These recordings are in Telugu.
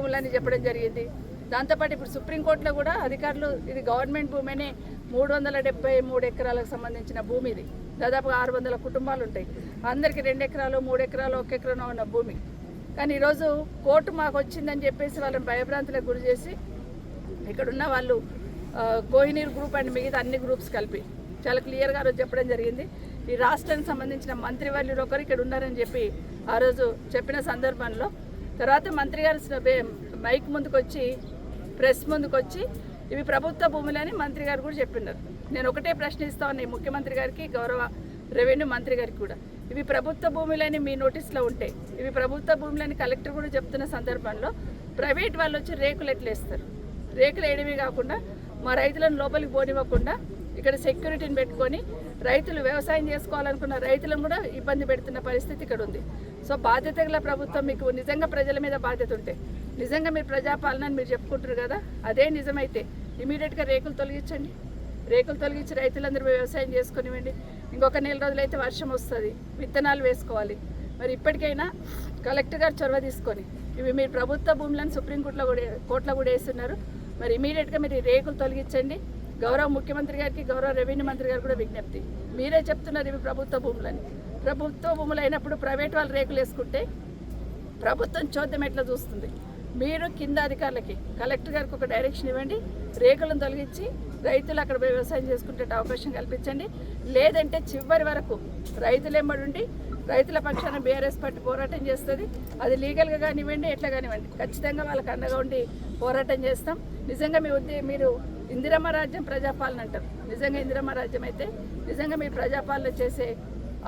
భూములని చెప్పడం జరిగింది. దాంతోపాటు ఇప్పుడు సుప్రీంకోర్టులో కూడా అధికారులు ఇది గవర్నమెంట్ భూమిని 373 ఎకరాలకు సంబంధించిన భూమి, ఇది దాదాపు 600 కుటుంబాలు ఉంటాయి. అందరికీ 2 ఎకరాలు 3 ఎకరాలు 1 ఎకరం ఉన్న భూమి. కానీ ఈరోజు కోర్టు మాకు వచ్చిందని చెప్పేసి వాళ్ళని భయభ్రాంతులకు గురి చేసి ఇక్కడున్న వాళ్ళు కోహినూర్ గ్రూప్ అండ్ మిగతా అన్ని గ్రూప్స్ కలిపి చాలా క్లియర్గా రోజు చెప్పడం జరిగింది. ఈ రాష్ట్రానికి సంబంధించిన మంత్రివర్యులు ఒకరు ఇక్కడ ఉన్నారని చెప్పి ఆ రోజు చెప్పిన సందర్భంలో తర్వాత మంత్రి గారు మైక్ ముందుకు వచ్చి ప్రెస్ ముందుకు వచ్చి ఇవి ప్రభుత్వ భూములని మంత్రి గారు కూడా చెప్పినారు. నేను ఒకటే ప్రశ్నిస్తా ఉన్నాయి ముఖ్యమంత్రి గారికి, గౌరవ రెవెన్యూ మంత్రి గారికి కూడా, ఇవి ప్రభుత్వ భూములని మీ నోటీస్లో ఉంటే ఇవి ప్రభుత్వ భూములని కలెక్టర్ కూడా చెప్తున్న సందర్భంలో ప్రైవేట్ వాళ్ళు వచ్చి రేకులు ఎట్లేస్తారు? రేకులు వేయడమే కాకుండా మా రైతులను లోపలికి పోనివ్వకుండా ఇక్కడ సెక్యూరిటీని పెట్టుకొని రైతులు వ్యవసాయం చేసుకోవాలనుకున్న రైతులను కూడా ఇబ్బంది పెడుతున్న పరిస్థితి ఇక్కడ ఉంది. సో బాధ్యత గల ప్రభుత్వం, మీకు నిజంగా ప్రజల మీద బాధ్యత ఉంటే, నిజంగా మీరు ప్రజాపాలన అని మీరు చెప్పుకుంటారు కదా, అదే నిజమైతే ఇమీడియట్గా రేకులు తొలగించండి. రేకులు తొలగించి రైతులందరూ వ్యవసాయం చేసుకునివ్వండి. ఇంకొక నెల రోజులైతే వర్షం వస్తుంది, విత్తనాలు వేసుకోవాలి. మరి ఇప్పటికైనా కలెక్టర్ గారు చొరవ తీసుకొని ఇవి మీరు ప్రభుత్వ భూములను కోర్టులో కూడా వేస్తున్నారు. మరి ఇమీడియట్గా మీరు రేకులు తొలగించండి. గౌరవ ముఖ్యమంత్రి గారికి, గౌరవ రెవెన్యూ మంత్రి గారు కూడా విజ్ఞప్తి, మీరే చెప్తున్నారు ఇవి ప్రభుత్వ భూములని. ప్రభుత్వ భూములు అయినప్పుడు ప్రైవేట్ వాళ్ళు రేకులు వేసుకుంటే ప్రభుత్వం చూద్దాం ఎట్లా చూస్తుంది. మీరు కింద అధికారులకి, కలెక్టర్ గారికి ఒక డైరెక్షన్ ఇవ్వండి, రేకులను తొలగించి రైతులు అక్కడ వ్యవసాయం చేసుకునే అవకాశం కల్పించండి. లేదంటే చివరి వరకు రైతులు ఎంబడి రైతుల పక్షాన బీఆర్ఎస్ పార్టీ పోరాటం చేస్తుంది. అది లీగల్గా కానివ్వండి, ఎట్లా కానివ్వండి, ఖచ్చితంగా వాళ్ళకి అండగా ఉండి పోరాటం చేస్తాం. నిజంగా మీరు ఇందిరమ్మ రాజ్యం ప్రజాపాలన అంటారు. నిజంగా ఇందిరమ్మ రాజ్యం అయితే నిజంగా మీరు ప్రజాపాలన చేసే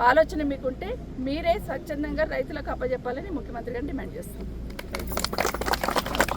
ఆలోచన మీకుంటే మీరే స్వచ్ఛందంగా రైతులకు అప్పచెప్పాలని ముఖ్యమంత్రి గారిని డిమాండ్ చేస్తాం.